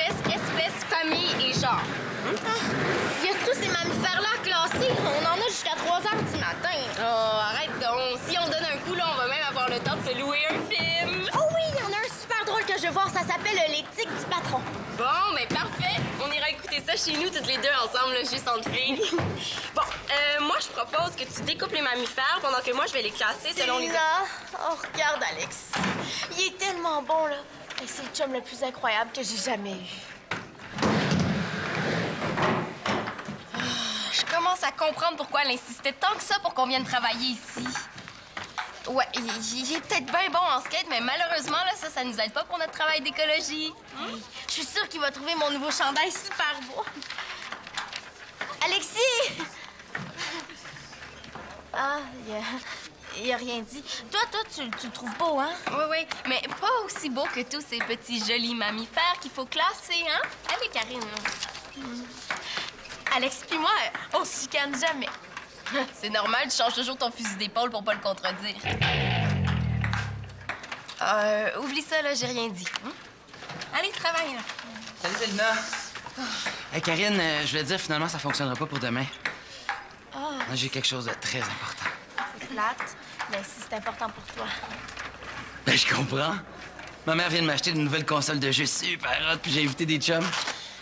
espèce, famille et genre. Il y a tous ces mammifères-là à classer. On en a jusqu'à 3 heures du matin. Oh, arrête donc. Si on donne un coup, là, on va même avoir le temps de se louer un film. Oh oui, il y en a un super drôle que je veux voir. Ça s'appelle L'éthique du patron. Bon, mais parfait. On ira écouter ça chez nous, toutes les deux ensemble, là, juste entre filles. Bon, moi, je propose que tu découpes les mammifères pendant que moi, je vais les classer selon les... Là, oh, regarde, Alex. Il est tellement bon, là. Et c'est le chum le plus incroyable que j'ai jamais eu. Je commence à comprendre pourquoi elle insistait tant que ça pour qu'on vienne travailler ici. Ouais, il est peut-être bien bon en skate, mais malheureusement, là, ça nous aide pas pour notre travail d'écologie. Je suis sûre qu'il va trouver mon nouveau chandail super beau. Alexis! Ah, il a rien dit. Toi, tu le trouves beau, hein? Oui, mais pas aussi beau que tous ces petits jolis mammifères qu'il faut classer, hein? Allez, Karine. Alex puis moi, on se chicane jamais. C'est normal, tu changes toujours ton fusil d'épaule pour pas le contredire. Oublie ça, là, j'ai rien dit. Allez, travaille, là. Salut, Célina. Hey, Karine, je voulais dire, finalement, ça fonctionnera pas pour demain. J'ai quelque chose de très important. C'est plate, mais si c'est important pour toi. Ben, je comprends. Ma mère vient de m'acheter une nouvelle console de jeu super hot, puis j'ai invité des chums.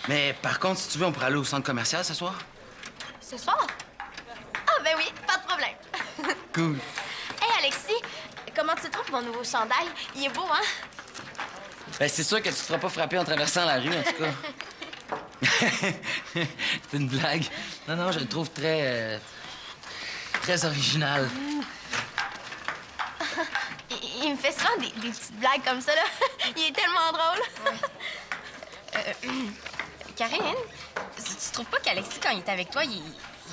Mais par contre, si tu veux, on pourrait aller au centre commercial ce soir. Ce soir? Ah, ben oui, pas de problème. Cool. Hey, Alexis, comment tu trouves mon nouveau chandail? Il est beau, hein? Ben, c'est sûr que tu te feras pas frapper en traversant la rue, en tout cas. C'est une blague. Non, je le trouve très original. Il me fait souvent des petites blagues comme ça, là. Il est tellement drôle. Karine, tu trouves pas qu'Alexis, quand il est avec toi, il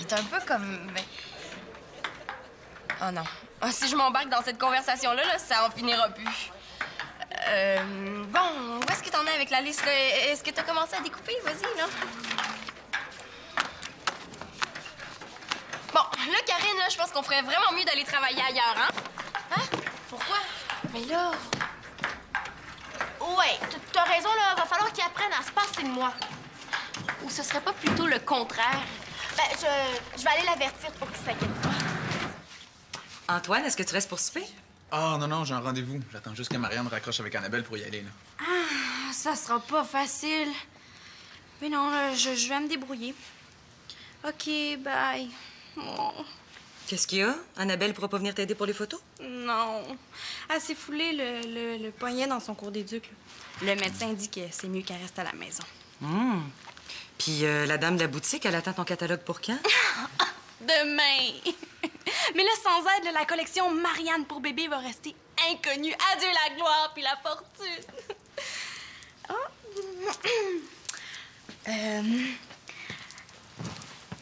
est un peu comme... Oh non. Oh, si je m'embarque dans cette conversation-là, là, ça en finira plus. Bon, où est-ce que t'en es avec la liste, là? Est-ce que t'as commencé à découper? Vas-y, là. Bon, là, Karine, là, je pense qu'on ferait vraiment mieux d'aller travailler ailleurs, hein? Hein? Pourquoi? Mais là... Ouais, t'as raison, là. Va falloir qu'il apprenne à se passer de moi. Ou ce serait pas plutôt le contraire? Ben, je vais aller l'avertir pour qu'il s'inquiète pas. Antoine, est-ce que tu restes pour souper? Ah, non, j'ai un rendez-vous. J'attends juste que Marianne raccroche avec Annabelle pour y aller, là. Ah, ça sera pas facile. Mais non, là, je vais me débrouiller. OK, bye. Oh, Qu'est-ce qu'il y a? Annabelle pourra pas venir t'aider pour les photos? non. Elle s'est foulée le poignet dans son cours d'éduc. Le médecin dit que c'est mieux qu'elle reste à la maison. Puis la dame de la boutique, elle attend ton catalogue pour quand? Demain! Mais là, sans aide, la collection Marianne pour bébé va rester inconnue. Adieu la gloire puis la fortune!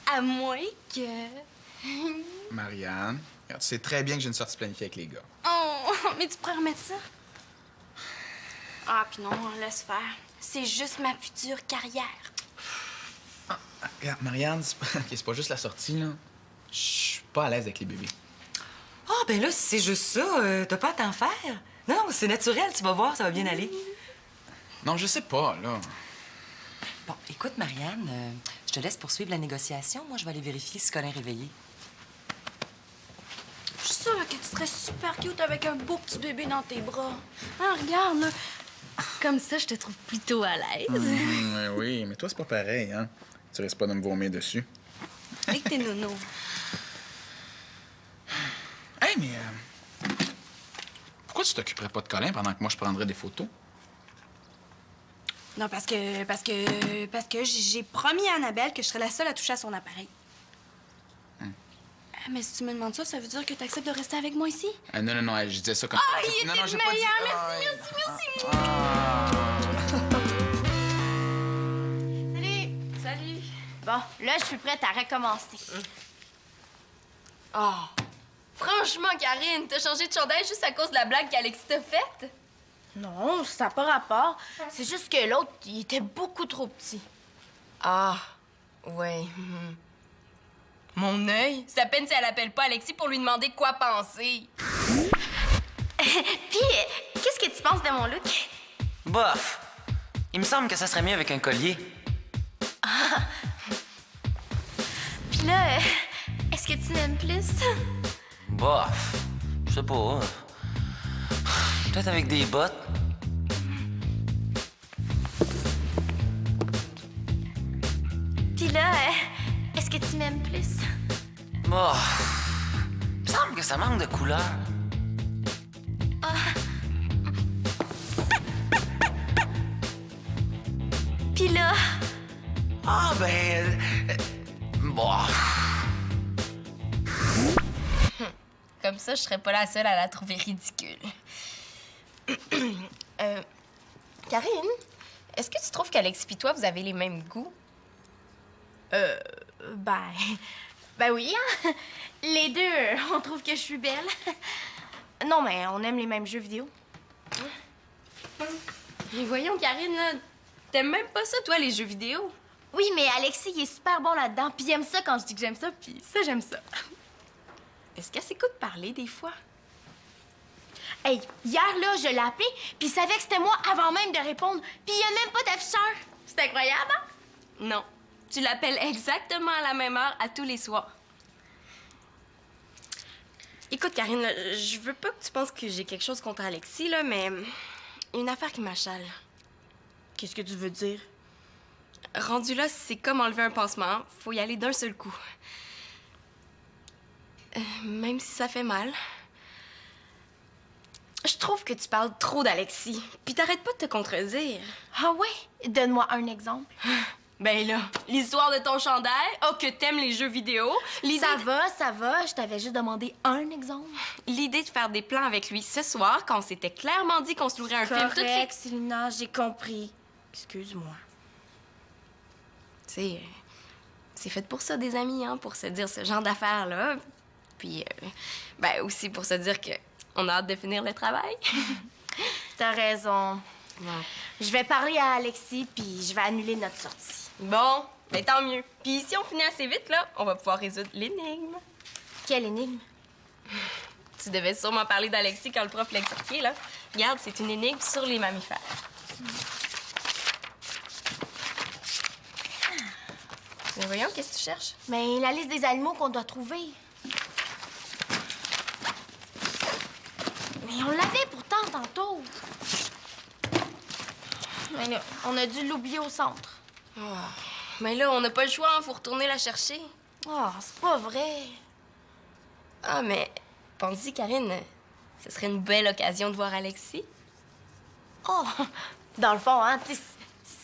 À moins que... Marianne, regarde, tu sais très bien que j'ai une sortie planifiée avec les gars. Oh, mais tu pourrais remettre ça? Ah, puis non, laisse faire. C'est juste ma future carrière. Regarde, Marianne, c'est pas juste la sortie, là. Je suis pas à l'aise avec les bébés. Ah, ben là, si c'est juste ça, t'as pas à t'en faire. Non, c'est naturel, tu vas voir, ça va bien aller. Non, je sais pas, là. Bon, écoute, Marianne, je te laisse poursuivre la négociation. Moi, je vais aller vérifier si Colin est réveillé. Je suis sûre que tu serais super cute avec un beau petit bébé dans tes bras. Ah, regarde, là. Comme ça, je te trouve plutôt à l'aise. Oui, mais toi, c'est pas pareil, hein. Tu risques pas de me vomir dessus. Et que t'es nono. Hey, mais... pourquoi tu t'occuperais pas de Colin pendant que moi, je prendrais des photos? Non, parce que j'ai promis à Annabelle que je serais la seule à toucher à son appareil. Ah, mais si tu me demandes ça, ça veut dire que tu acceptes de rester avec moi ici? Non, je disais ça comme... Ah, il était j'ai le pas dit... meilleur! Merci. Salut! Bon, là, je suis prête à recommencer. Oh! Franchement, Karine, t'as changé de chandail juste à cause de la blague qu'Alexis t'a faite? Non, ça n'a pas rapport. C'est juste que l'autre, il était beaucoup trop petit. Ah, ouais. Mon œil? C'est à peine si elle appelle pas Alexis pour lui demander quoi penser. Puis, qu'est-ce que tu penses de mon look? Bof! Il me semble que ça serait mieux avec un collier. Puis là, est-ce que tu m'aimes plus? Bof, je sais pas. Peut-être avec des bottes. Puis là, est-ce que tu m'aimes plus? Bof. Il me semble que ça manque de couleur. Puis là, Ah, ben... bof. Comme ça, je serais pas la seule à la trouver ridicule. Karine, est-ce que tu trouves qu'Alex et toi, vous avez les mêmes goûts? ben oui, hein? Les deux, on trouve que je suis belle. Non, mais on aime les mêmes jeux vidéo. Mais voyons, Karine, là, t'aimes même pas ça, toi, les jeux vidéo? Oui, mais Alexis, il est super bon là-dedans, puis il aime ça quand je dis que j'aime ça, puis ça, j'aime ça. Est-ce qu'elle s'écoute parler des fois? Hey, hier, là, je l'ai appelé, puis il savait que c'était moi avant même de répondre, puis il y a même pas d'afficheur. C'est incroyable, hein? Non. Tu l'appelles exactement à la même heure à tous les soirs. Écoute, Karine, là, je veux pas que tu penses que j'ai quelque chose contre Alexis, là, mais une affaire qui m'achale. Qu'est-ce que tu veux dire? Rendu là, c'est comme enlever un pansement. Faut y aller d'un seul coup. Même si ça fait mal. Je trouve que tu parles trop d'Alexis. Puis t'arrêtes pas de te contredire. Ah ouais? Donne-moi un exemple. Ben là, l'histoire de ton chandail, oh que t'aimes les jeux vidéo, l'idée Ça va, je t'avais juste demandé un exemple. l'idée de faire des plans avec lui ce soir, quand on s'était clairement dit qu'on se louerait un film toutes les... Correct, Célina, j'ai compris. Excuse-moi. Tu sais, c'est fait pour ça, des amis, hein, pour se dire ce genre d'affaires-là. Puis, ben aussi pour se dire que on a hâte de finir le travail. T'as raison. Bon. Je vais parler à Alexis, puis je vais annuler notre sortie. Bon, ben tant mieux. Puis si on finit assez vite, là, on va pouvoir résoudre l'énigme. Quelle énigme? Tu devais sûrement parler d'Alexis quand le prof l'a expliqué, là. Regarde, c'est une énigme sur les mammifères. Mais voyons, qu'est-ce que tu cherches? Mais la liste des animaux qu'on doit trouver. Mais on l'avait pourtant tantôt. Mais là, on a dû l'oublier au centre. Mais là, on n'a pas le choix, hein, faut retourner la chercher. Oh, c'est pas vrai. Ah, mais pense-y, Karine, ce serait une belle occasion de voir Alexis. Oh, dans le fond, hein, tu sais,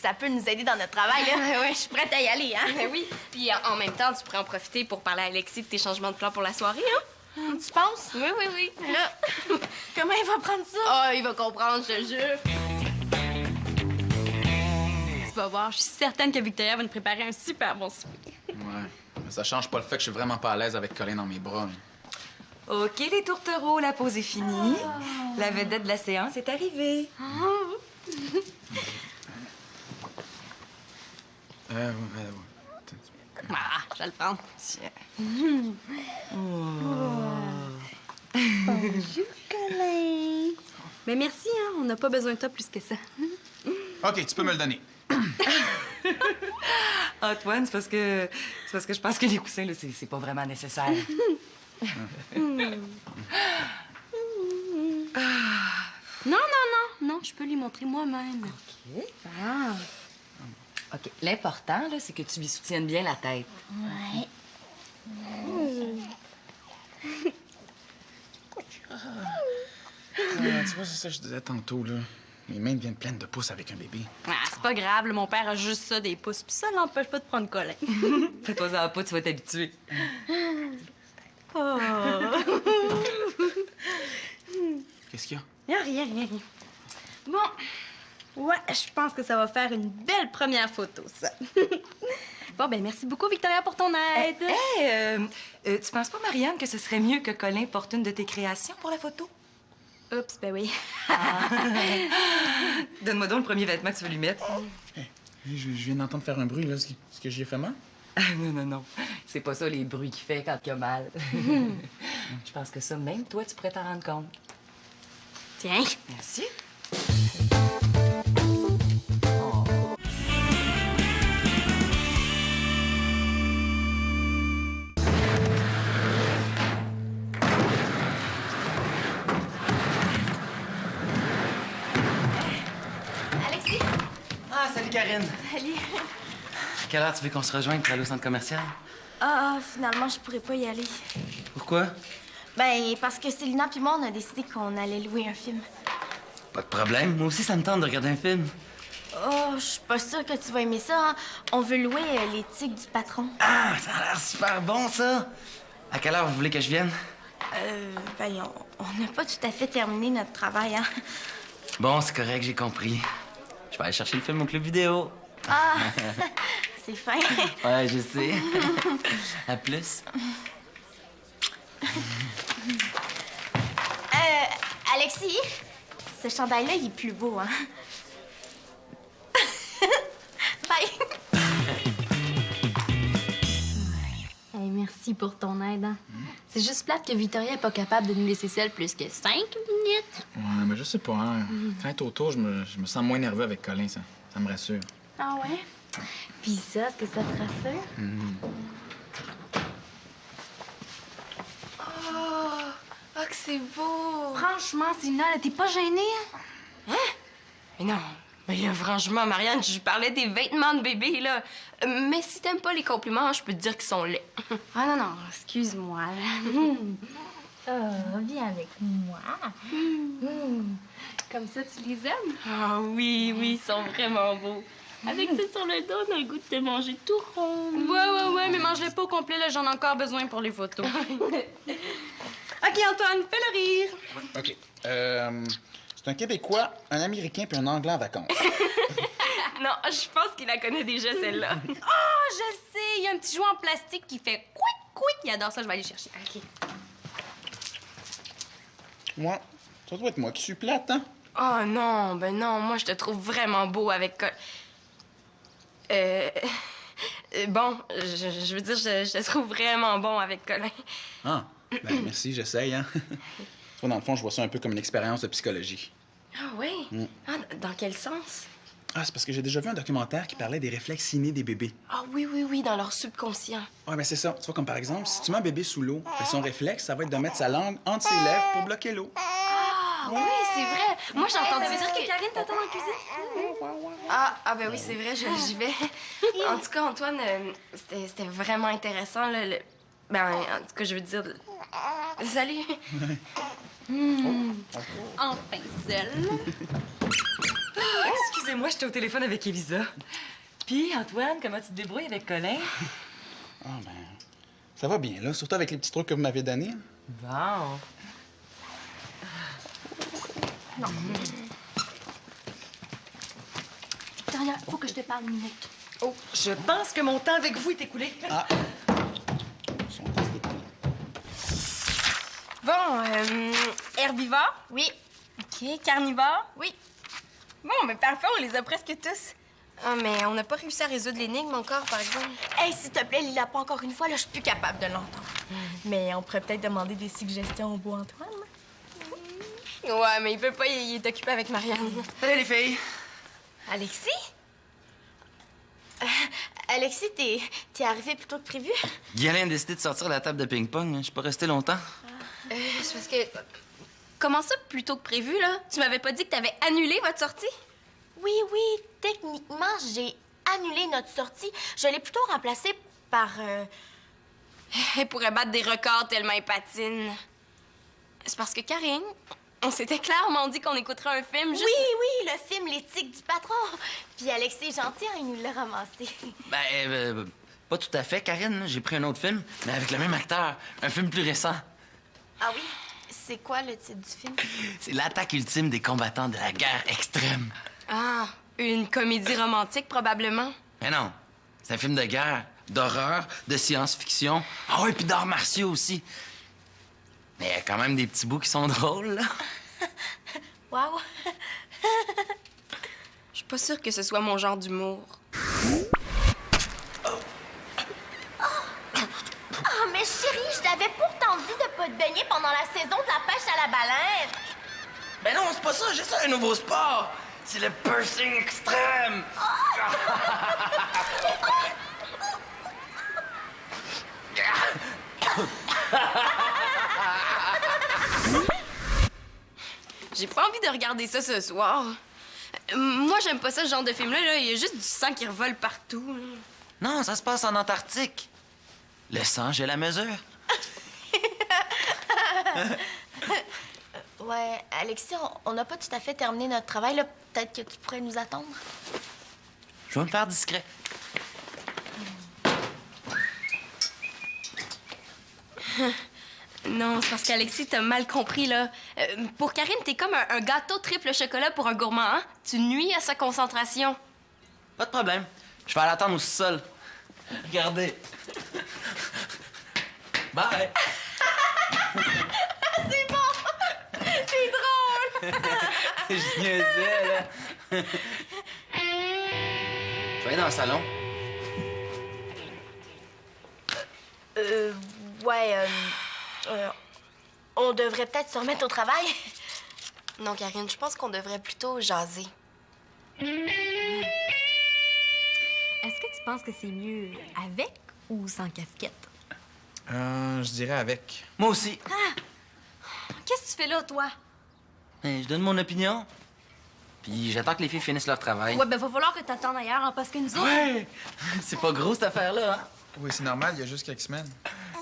ça peut nous aider dans notre travail, là. Ouais, je suis prête à y aller, hein. Ben oui. Puis en même temps, tu pourrais en profiter pour parler à Alexis de tes changements de plan pour la soirée, hein? Tu penses? Oui, oui, oui. Là, comment il va prendre ça? Ah, il va comprendre, je te jure. Tu vas voir, je suis certaine que Victoria va nous préparer un super bon souper. Ouais. Mais ça change pas le fait que je suis vraiment pas à l'aise avec Colin dans mes bras. là. OK, les tourtereaux, la pause est finie. La vedette de la séance est arrivée. Ouais. Ah, je vais le prendre. Bonjour, Colin. Mais merci, hein, on n'a pas besoin de toi plus que ça. OK, tu peux me le donner. Antoine, c'est parce que je pense que les coussins, là, c'est pas vraiment nécessaire. Non, je peux lui montrer moi-même. OK. Ah. OK. L'important, là, c'est que tu lui soutiennes bien la tête. Ouais. Tu vois, c'est ça que je disais tantôt, là. Mes mains deviennent pleines de pouces avec un bébé. Ah, c'est pas grave, là, mon père a juste ça, des pouces, puis ça l'empêche pas de prendre Colin. Fais-toi-en pas, tu vas t'habituer. Qu'est-ce qu'il y a? Rien. Bon, ouais, je pense que ça va faire une belle première photo, ça. Bon, ben merci beaucoup, Victoria, pour ton aide. Tu penses pas, Marianne, que ce serait mieux que Colin porte une de tes créations pour la photo? Oups, ben oui. Donne-moi donc le premier vêtement que tu veux lui mettre. Je viens d'entendre faire un bruit, là. Est-ce que j'y ai fait mal? Ah, non. C'est pas ça, les bruits qu'il fait quand il a mal. Je pense que ça, même toi, tu pourrais t'en rendre compte. Tiens. Merci. Karine. Salut. À quelle heure tu veux qu'on se rejoigne pour aller au centre commercial? Finalement, je pourrais pas y aller. Pourquoi? Ben, parce que Célina puis moi, on a décidé qu'on allait louer un film. Pas de problème. Moi aussi, ça me tente de regarder un film. Oh, je suis pas sûre que tu vas aimer ça, hein. On veut louer Les Tigres du Patron. Ah, ça a l'air super bon, ça! À quelle heure vous voulez que je vienne? Ben, on n'a pas tout à fait terminé notre travail, hein. Bon, c'est correct, j'ai compris. Je vais aller chercher le film au club vidéo. Ah, c'est fin. Ouais, je sais. À plus. Alexis, ce chandail-là, il est plus beau, hein. Bye. Hey, merci pour ton aide. Hein? C'est juste plate que Victoria est pas capable de nous laisser seule plus que 5 minutes. Ouais, mais je sais pas, hein. Quand elle est autour, je me sens moins nerveux avec Colin, ça me rassure. Ah ouais? Puis ça, est-ce que ça te rassure? Oh, que c'est beau! Franchement, Célina, là, t'es pas gênée, hein? Mais non, mais là, franchement, Marianne, je parlais des vêtements de bébé, là. Mais si t'aimes pas les compliments, je peux te dire qu'ils sont laids. Ah non, non, excuse-moi. Viens avec moi. Comme ça, tu les aimes? Ah oui, oui, ils sont vraiment beaux. Avec ça sur le dos, on a le goût de te manger tout rond. Ouais, mais mange-les pas au complet, là, j'en ai encore besoin pour les photos. OK, Antoine, fais le rire. OK. C'est un Québécois, un Américain puis un Anglais en vacances. Non, je pense qu'il la connaît déjà, celle-là. Oh, je sais, il y a un petit jouet en plastique qui fait quick. Il adore ça, je vais aller chercher. OK. Moi, ça doit être moi qui suis plate, hein? Oh non, ben non, moi, je te trouve vraiment beau avec... bon, je veux dire, je te trouve vraiment bon avec Colin. Ah, ben merci, j'essaye, hein? Tu vois, dans le fond, je vois ça un peu comme une expérience de psychologie. Ah oui? Ah, dans quel sens? Ah, c'est parce que j'ai déjà vu un documentaire qui parlait des réflexes innés des bébés. Ah oui, dans leur subconscient. Ouais, ben c'est ça. Tu vois, comme par exemple, si tu mets un bébé sous l'eau, ben son réflexe, ça va être de mettre sa langue entre ses lèvres pour bloquer l'eau. Ah oui, c'est vrai. Moi, j'ai entendu Ça veut dire dire que... que Karine t'attend dans la cuisine? Ah ben oui, c'est vrai, j'y vais. En tout cas, Antoine, c'était vraiment intéressant, là. Ben, en tout cas, je veux dire... Salut. Enfin seule. Excusez-moi, j'étais au téléphone avec Elisa. Puis, Antoine, comment tu te débrouilles avec Colin? Ah, ben, ça va bien, là, surtout avec les petits trucs que vous m'avez donnés. Bon. Victoria, faut que je te parle une minute. Oh, je pense que mon temps avec vous est écoulé. Ah! Son temps, c'est écoulé. Bon, herbivore? Oui. OK. Carnivore? Oui. Bon, mais parfait, on les a presque tous. Ah, mais on n'a pas réussi à résoudre l'énigme encore, par exemple. Hey, s'il te plaît, Lila, pas encore une fois, là, je suis plus capable de l'entendre. Mais on pourrait peut-être demander des suggestions au beau Antoine. Ouais, mais il peut pas, il est occupé avec Marianne. Salut les filles! Alexis? Alexis, t'es arrivé plus tôt que prévu? Guylaine a décidé de sortir la table de ping-pong. Je suis pas resté longtemps. C'est parce que... Comment ça, plus tôt que prévu, là? Tu m'avais pas dit que t'avais annulé votre sortie? Oui, techniquement, j'ai annulé notre sortie. Je l'ai plutôt remplacée par... Elle pourrait battre des records tellement elle patine. C'est parce que Karine, on s'était clairement dit qu'on écouterait un film juste... Oui, le film Les Tigres du Patron. Puis Alexis est gentil, hein, il nous l'a ramassé. Ben, pas tout à fait, Karine. J'ai pris un autre film, mais avec le même acteur. Un film plus récent. Ah oui? C'est quoi le titre du film? C'est l'attaque ultime des combattants de la guerre extrême. Ah, une comédie romantique, probablement. Mais non, c'est un film de guerre, d'horreur, de science-fiction. Ah oui, puis d'arts martiaux aussi. Mais il y a quand même des petits bouts qui sont drôles, là. Wow! Je suis pas sûre que ce soit mon genre d'humour. Ah, mais chérie, je t'avais pourtant dit de pas te baigner pendant la saison de la pêche à la baleine. Ben non, c'est pas ça, j'essaie un nouveau sport. C'est le piercing extrême. J'ai pas envie de regarder ça ce soir. Moi, j'aime pas ça, ce genre de film-là. Là. Il y a juste du sang qui revole partout. Là. Non, ça se passe en Antarctique. Le sang, j'ai la mesure. Ouais, Alexis, on n'a pas tout à fait terminé notre travail, là. Peut-être que tu pourrais nous attendre. Je vais me faire discret. Non, c'est parce qu'Alexis, t'as mal compris, là. Pour Karine, t'es comme un gâteau triple chocolat pour un gourmand, hein? Tu nuis à sa concentration. Pas de problème. Je vais aller attendre au sol. Regardez. Bye. C'est bon! C'est drôle! Je niaisais, là. Je vais aller dans le salon. Ouais, on devrait peut-être se remettre au travail. Non, Karine, je pense qu'on devrait plutôt jaser. Est-ce que tu penses que c'est mieux avec ou sans casquette? Je dirais avec. Moi aussi. Qu'est-ce que tu fais là, toi? Je donne mon opinion. Puis j'attends que les filles finissent leur travail. Ouais, ben va falloir que t'attendes ailleurs, hein, parce que nous autres... Ouais! C'est pas gros, cette affaire-là, hein? Oui, c'est normal, il y a juste quelques semaines.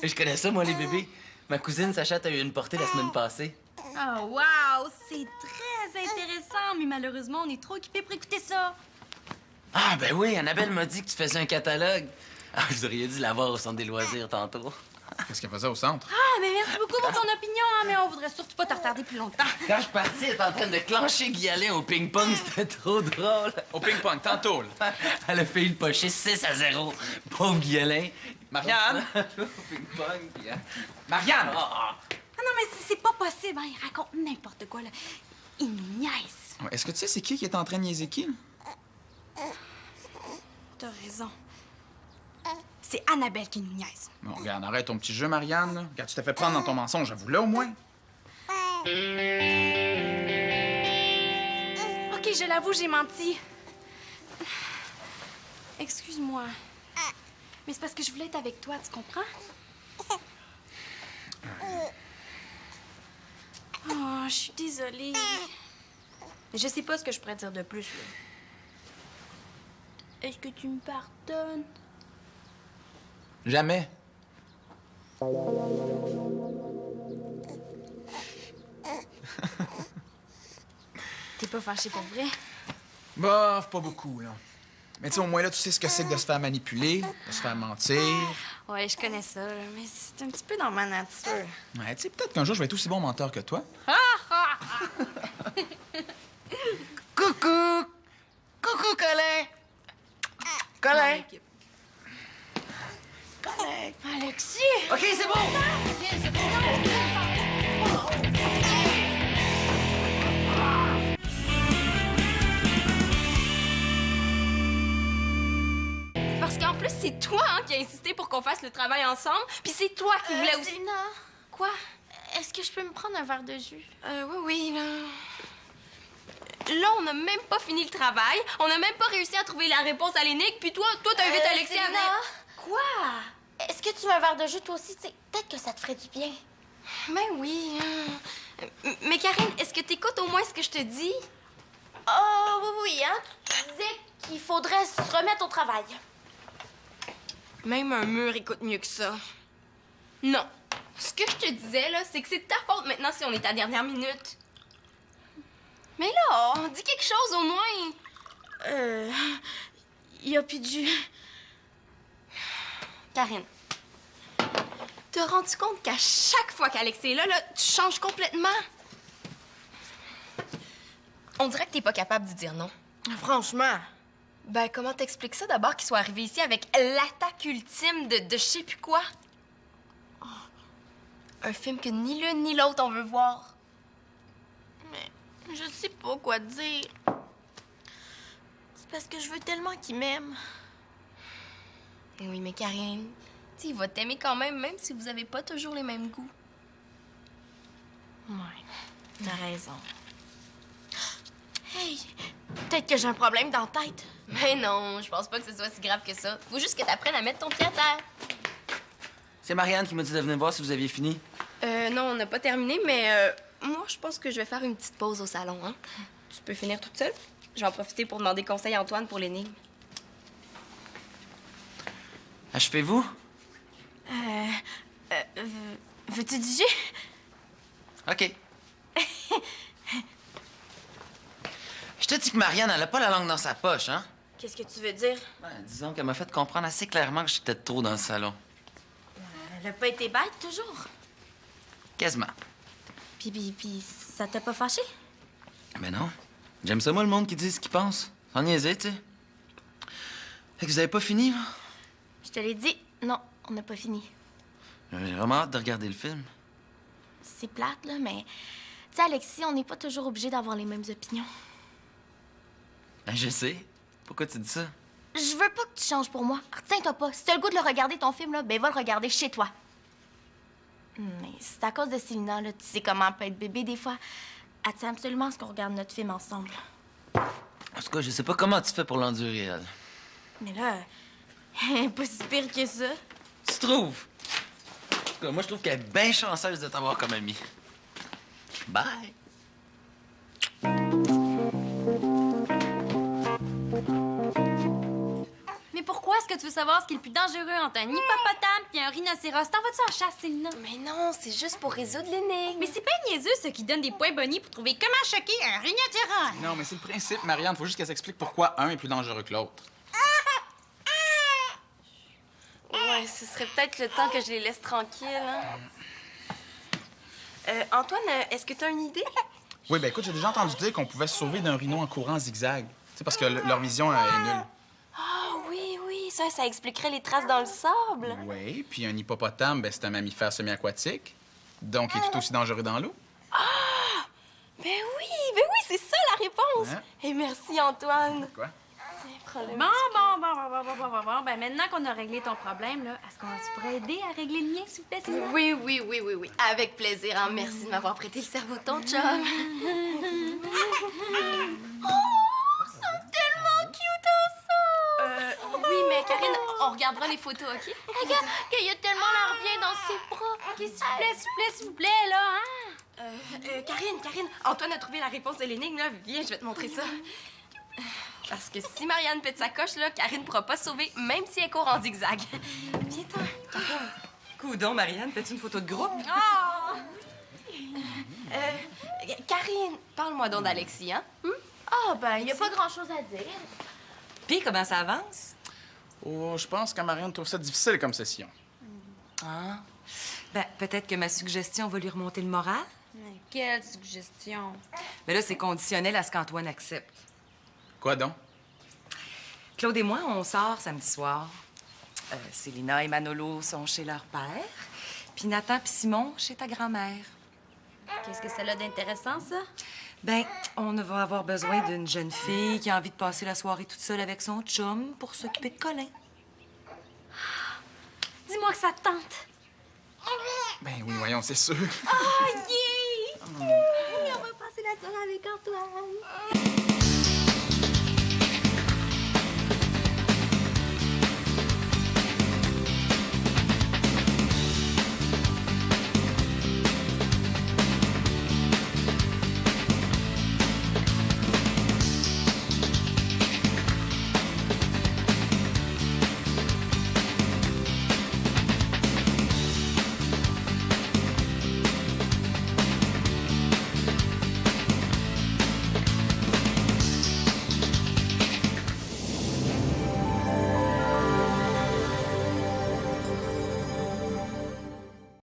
Je connais ça, moi, les bébés. Ma cousine Sacha a eu une portée la semaine passée. Oh, wow! C'est très intéressant, mais malheureusement, on est trop occupés pour écouter ça. Ah, ben oui, Annabelle m'a dit que tu faisais un catalogue. Ah, vous auriez dû l'avoir au centre des loisirs tantôt. Qu'est-ce qu'elle faisait au centre? Ah, mais merci beaucoup pour ton opinion, hein, mais on voudrait surtout pas te retarder plus longtemps. Quand je suis partie, elle était en train de clencher Guy Alain au ping-pong. C'était trop drôle. Au ping-pong, tantôt, là. Elle a failli le pocher 6-0. Pauvre Guy Alain. Marianne! Au ping-pong, puis... Marianne! Ah non, mais c'est pas possible, hein, il raconte n'importe quoi, là. Il nous niaise. Ouais, est-ce que tu sais c'est qui est en train de niaiser qui, là? T'as raison. C'est Annabelle qui nous niaise. Bon, regarde, arrête ton petit jeu, Marianne, là. Regarde, tu t'es fait prendre dans ton mensonge, avoue-le au moins. OK, je l'avoue, j'ai menti. Excuse-moi. Mais c'est parce que je voulais être avec toi, tu comprends? Oh, je suis désolée. Je sais pas ce que je pourrais dire de plus, là. Est-ce que tu me pardonnes? Jamais. T'es pas fâché pour vrai? Bof, pas beaucoup, là. Mais tu sais, au moins, là, tu sais ce que c'est que de se faire manipuler, de se faire mentir. Ouais, je connais ça, là, mais c'est un petit peu dans ma nature. Ouais, tu sais, peut-être qu'un jour, je vais être aussi bon menteur que toi. Coucou! Coucou, Colin! Colin! Alexis! OK, c'est bon! Parce qu'en plus, c'est toi hein, qui as insisté pour qu'on fasse le travail ensemble, puis c'est toi qui voulais aussi... Zéna, Quoi? est-ce que je peux me prendre un verre de jus? Oui, là... Là, on n'a même pas fini le travail, on n'a même pas réussi à trouver la réponse à l'énigme, puis toi t'invites Alexis à venir... Quoi? Est-ce que tu veux un verre de jus, toi aussi? Tu sais, peut-être que ça te ferait du bien. Ben oui. Mais Karine, est-ce que t'écoutes au moins ce que je te dis? Oh, oui, hein? Tu disais qu'il faudrait se remettre au travail. Même un mur écoute mieux que ça. Non. Ce que je te disais, là, c'est que c'est de ta faute maintenant si on est à dernière minute. Mais là, on dit quelque chose au moins. Il y a plus de jus. Karine, te rends-tu compte qu'à chaque fois qu'Alexis est là, tu changes complètement? On dirait que t'es pas capable de dire non. Franchement. Ben, comment t'expliques ça d'abord qu'il soit arrivé ici avec l'attaque ultime de je sais plus quoi? Oh, un film que ni l'une ni l'autre on veut voir. Mais je sais pas quoi dire. C'est parce que je veux tellement qu'il m'aime. Oui, mais Karine, tu sais, il va t'aimer quand même si vous avez pas toujours les mêmes goûts. Ouais, t'as raison. Hey, peut-être que j'ai un problème dans la tête. Mais non, je pense pas que ce soit si grave que ça. Faut juste que t'apprennes à mettre ton pied à terre. C'est Marianne qui m'a dit de venir voir si vous aviez fini. Non, on n'a pas terminé, mais moi, je pense que je vais faire une petite pause au salon, hein. Tu peux finir toute seule? Je vais en profiter pour demander conseil à Antoine pour l'énigme. Achevez-vous? Veux-tu du jus? OK. Je te dis que Marianne, elle a pas la langue dans sa poche, hein? Qu'est-ce que tu veux dire? Ben, disons qu'elle m'a fait comprendre assez clairement que j'étais trop dans le salon. Elle a pas été bête, toujours. Quasiment. Puis, ça t'a pas fâché? Mais non. J'aime ça, moi, le monde qui dit ce qu'il pense. Sans niaiser, tu sais. Fait que vous avez pas fini, là? Je te l'ai dit, non, on n'a pas fini. J'ai vraiment hâte de regarder le film. C'est plate, là, mais... Tu sais, Alexis, on n'est pas toujours obligé d'avoir les mêmes opinions. Ben, je sais. Pourquoi tu dis ça? Je veux pas que tu changes pour moi. Retiens-toi pas. Si t'as le goût de le regarder, ton film, là, ben va le regarder chez toi. Mais c'est à cause de Célina, là. Tu sais comment elle peut être bébé des fois. Elle tient absolument à ce qu'on regarde notre film ensemble. En tout cas, je sais pas comment tu fais pour l'endurer, elle. Mais là, elle est pas si pire que ça. Tu trouves? En tout cas, moi, je trouve qu'elle est bien chanceuse de t'avoir comme amie. Bye! Mais pourquoi est-ce que tu veux savoir ce qui est le plus dangereux entre un hippopotame et un rhinocéros? T'en vas-tu en chasse, Célina? Mais non, c'est juste pour résoudre l'énigme. Mais c'est pas niaiseux, ceux qui donnent des points bonnies pour trouver comment choquer un rhinocéros. Non, mais c'est le principe, Marianne. Faut juste qu'elle s'explique pourquoi un est plus dangereux que l'autre. Ouais, ce serait peut-être le temps que je les laisse tranquilles. Hein? Antoine, est-ce que tu as une idée? Oui, ben écoute, j'ai déjà entendu dire qu'on pouvait se sauver d'un rhino en courant en zigzag. Tu sais, parce que leur vision est nulle. Ah oui, ça expliquerait les traces dans le sable. Oui, puis un hippopotame, ben c'est un mammifère semi-aquatique. Donc, il est tout aussi dangereux dans l'eau. Ben oui, c'est ça la réponse. Hein? Et merci, Antoine. Quoi? Problème. Bon. Ben maintenant qu'on a réglé ton problème, là, est-ce qu'on tu pourrais aider à régler le mien, s'il vous plaît, Célina? Oui. Avec plaisir. Hein? Merci de m'avoir prêté le cerveau de ton chum. Oui, mais Karine, on regardera les photos, OK? Regarde, qu'il a tellement l'air bien dans ses bras. OK, s'il vous plaît, là, hein? Karine, Antoine a trouvé la réponse de l'énigme, là. Viens, je vais te montrer ça. Parce que si Marianne pète sa coche, là, Karine pourra pas se sauver, même si elle court en zigzag. Viens-t'en. Coudon, Marianne, fais-tu une photo de groupe? Karine, parle-moi donc d'Alexis, hein? Ah, ben, y a pas grand-chose à dire. Puis, comment ça avance? Oh, je pense que Marianne trouve ça difficile comme session. Ah. Ben, peut-être que ma suggestion va lui remonter le moral. Quelle suggestion? Mais là, c'est conditionnel à ce qu'Antoine accepte. Quoi donc? Claude et moi, on sort samedi soir. Célina et Manolo sont chez leur père. Puis Nathan puis Simon chez ta grand-mère. Qu'est-ce que ça a d'intéressant, ça? Ben, on va avoir besoin d'une jeune fille qui a envie de passer la soirée toute seule avec son chum pour s'occuper de Colin. Dis-moi que ça te tente. Ben oui, voyons, c'est sûr. Oh, yeah! On va passer la soirée avec Antoine.